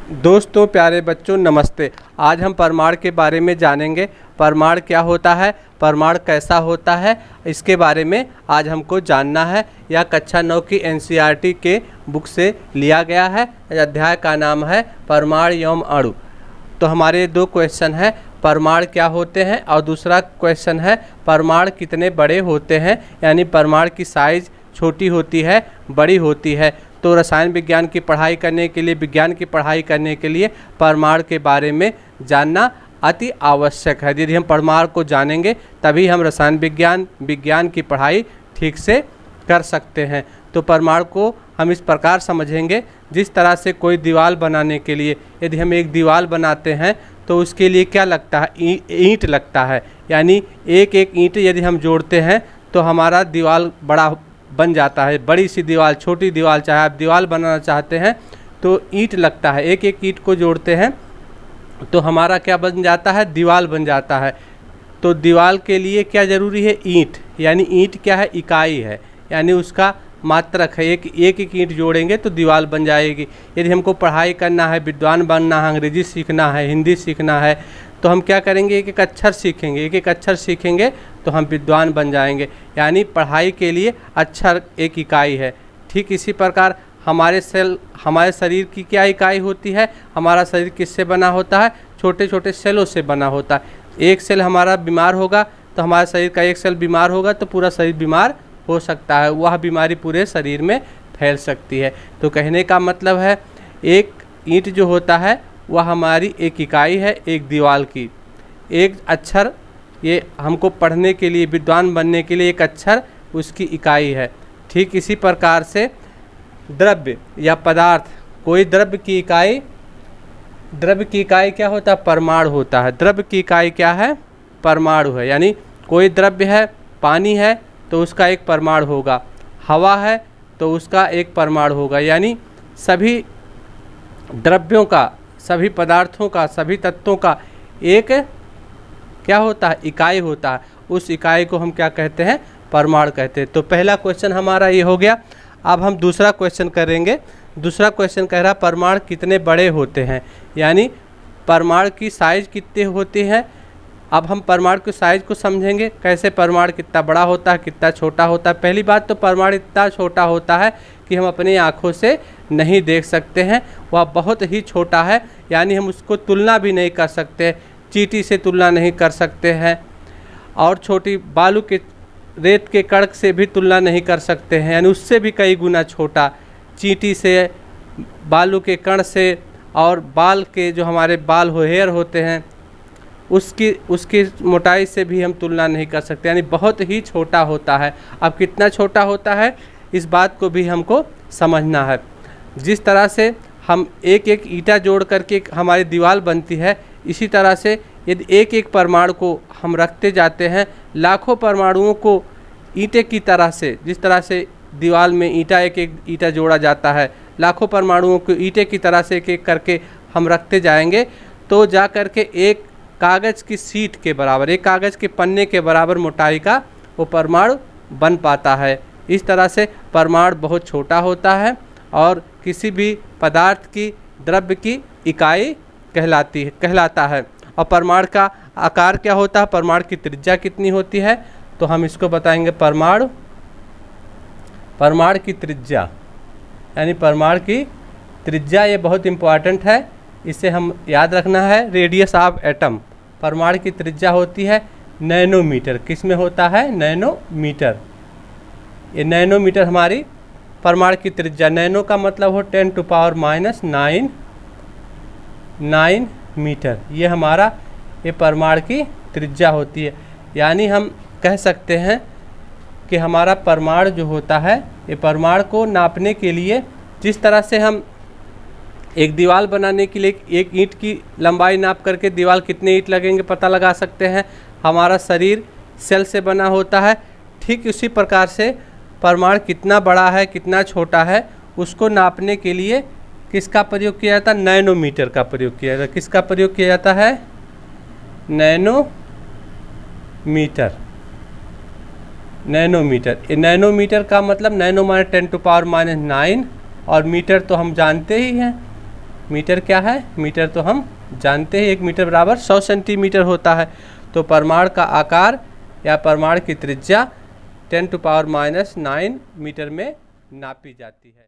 दोस्तों, प्यारे बच्चों, नमस्ते। आज हम परमाणु के बारे में जानेंगे। परमाणु क्या होता है, परमाणु कैसा होता है, इसके बारे में आज हमको जानना है। यह कक्षा 9 की एनसीईआरटी के बुक से लिया गया है। अध्याय का नाम है परमाणु एवं अणु। तो हमारे दो क्वेश्चन हैं, परमाणु क्या होते हैं और दूसरा क्वेश्चन है परमाणु कितने बड़े होते हैं, यानी परमाणु की साइज़ छोटी होती है, बड़ी होती है। तो रसायन विज्ञान की पढ़ाई करने के लिए, विज्ञान की पढ़ाई करने के लिए परमाणु के बारे में जानना अति आवश्यक है। यदि हम परमाणु को जानेंगे तभी हम रसायन विज्ञान की पढ़ाई ठीक से कर सकते हैं। तो परमाणु को हम इस प्रकार समझेंगे, जिस तरह से कोई दीवार बनाने के लिए, यदि हम एक दीवार बनाते हैं तो उसके लिए क्या लगता है, ईंट लगता है। यानी एक एक ईंट यदि हम जोड़ते हैं तो हमारा दीवार बड़ा बन जाता है। बड़ी सी दीवार, छोटी दीवार, चाहे आप दीवार बनाना चाहते हैं तो ईंट लगता है। एक एक ईंट को जोड़ते हैं तो हमारा क्या बन जाता है, दीवार बन जाता है। तो दीवार के लिए क्या ज़रूरी है, ईंट। यानी ईंट क्या है, इकाई है, यानी उसका मात्रक है। एक एक ईंट जोड़ेंगे तो दीवार बन जाएगी। यदि हमको पढ़ाई करना है, विद्वान बनना है, अंग्रेजी सीखना है, हिंदी सीखना है, तो हम क्या करेंगे, एक एक अक्षर सीखेंगे। एक एक अक्षर सीखेंगे तो हम विद्वान बन जाएंगे। यानी पढ़ाई के लिए अक्षर एक इकाई है। ठीक इसी प्रकार हमारे शरीर की क्या इकाई होती है, हमारा शरीर किससे बना होता है, छोटे छोटे सेलों से बना होता है। एक सेल हमारा बीमार होगा तो हमारे शरीर का एक सेल बीमार होगा तो पूरा शरीर बीमार हो सकता है, वह बीमारी पूरे शरीर में फैल सकती है। तो कहने का मतलब है, एक ईंट जो होता है वह हमारी एक इकाई है, एक दीवार की। एक अक्षर, ये हमको पढ़ने के लिए, विद्वान बनने के लिए एक अक्षर उसकी इकाई है। ठीक इसी प्रकार से द्रव्य या पदार्थ, कोई द्रव्य की इकाई क्या होता है, परमाणु होता है। द्रव्य की इकाई क्या है, परमाणु है। यानी कोई द्रव्य है, पानी है तो उसका एक परमाणु होगा, हवा है तो उसका एक परमाणु होगा। यानी सभी द्रव्यों का, सभी पदार्थों का, सभी तत्वों का एक क्या होता है, इकाई होता है। उस इकाई को हम क्या कहते हैं, परमाणु कहते हैं। तो पहला क्वेश्चन हमारा ये हो गया। अब हम दूसरा क्वेश्चन करेंगे। दूसरा क्वेश्चन कह रहा है परमाणु कितने बड़े होते हैं, यानी परमाणु की साइज कितनी होती है। अब हम परमाणु की साइज को समझेंगे, कैसे परमाणु कितना बड़ा होता है, कितना छोटा होता है। पहली बात तो परमाणु इतना छोटा होता है कि हम अपनी आँखों से नहीं देख सकते हैं, वह बहुत ही छोटा है। यानी हम उसको तुलना भी नहीं कर सकते, चींटी से तुलना नहीं कर सकते हैं, और छोटी बालू के, रेत के कण से भी तुलना नहीं कर सकते हैं। यानी उससे भी कई गुना छोटा, चींटी से, बालू के कण से, और बाल के जो हमारे बाल हेयर होते हैं उसकी मोटाई से भी हम तुलना नहीं कर सकते। यानी बहुत ही छोटा होता है। अब कितना छोटा होता है, इस बात को भी हमको समझना है। जिस तरह से हम एक एक ईंटा जोड़ करके हमारी दीवार बनती है, इसी तरह से यदि एक एक परमाणु को हम रखते जाते हैं, लाखों परमाणुओं को ईंटे की तरह से, जिस तरह से दीवार में ईंटा एक एक ईंटा जोड़ा जाता है, लाखों परमाणुओं को ईंटे की तरह से एक एक करके हम रखते जाएंगे, तो जा कर के एक कागज़ की शीट के बराबर, एक कागज़ के पन्ने के बराबर मोटाई का वो परमाणु बन पाता है। इस तरह से परमाणु बहुत छोटा होता है और किसी भी पदार्थ की, द्रव्य की इकाई कहलाता है। और परमाणु का आकार क्या होता है, परमाणु की त्रिज्या कितनी होती है, तो हम इसको बताएंगे। परमाणु की त्रिज्या, यानी परमाणु की त्रिज्या, ये बहुत इम्पोर्टेंट है, इसे हम याद रखना है। रेडियस ऑफ एटम, परमाणु की त्रिज्या होती है नैनोमीटर। किस में होता है, नैनोमीटर। ये नैनोमीटर हमारी परमाणु की त्रिज्या, नैनो का मतलब हो 10⁻⁹ मीटर। ये हमारा ये परमाणु की त्रिज्या होती है। यानी हम कह सकते हैं कि हमारा परमाणु जो होता है, ये परमाणु को नापने के लिए, जिस तरह से हम एक दीवार बनाने के लिए एक ईंट की लंबाई नाप करके दीवार कितने ईंट लगेंगे पता लगा सकते हैं, हमारा शरीर सेल से बना होता है। ठीक उसी प्रकार से परमाणु कितना बड़ा है, कितना छोटा है, उसको नापने के लिए किसका प्रयोग किया जाता है, नैनोमीटर का प्रयोग किया जाता है। किसका प्रयोग किया जाता है, नैनोमीटर। ये नैनोमीटर का मतलब, नैनो माने 10⁻⁹ और मीटर तो हम जानते ही हैं मीटर क्या है? मीटर तो हम जानते हैं 1 मीटर बराबर 100 सेंटीमीटर होता है। तो परमाणु का आकार या परमाणु की त्रिज्या 10⁻⁹ मीटर में नापी जाती है।